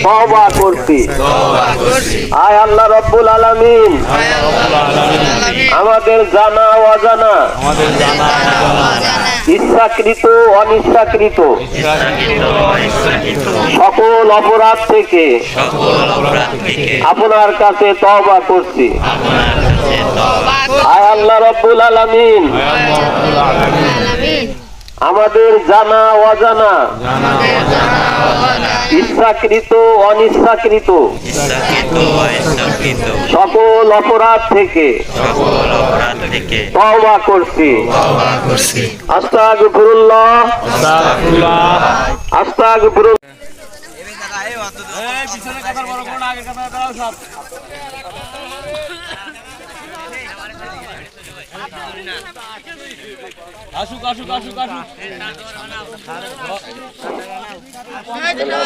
তওবা করছি। আয় আল্লাহ রাব্বুল আলামিন, আমাদের জানা অজানা, ইচ্ছাকৃত অনিচ্ছাকৃত সকল অপরাধ থেকে আপনার কাছে তওবা করছি। আয় আল্লাহ রাব্বুল আলামিন, আমাদের জানা অজানা, ইচ্ছাকৃত অনিচ্ছাকৃত সকল অপরাধ থেকে তওবা করছি। আস্তাগফিরুল্লাহ, আস্তাগফিরুল্লাহ। আসুক আসুক আসুক আসুক।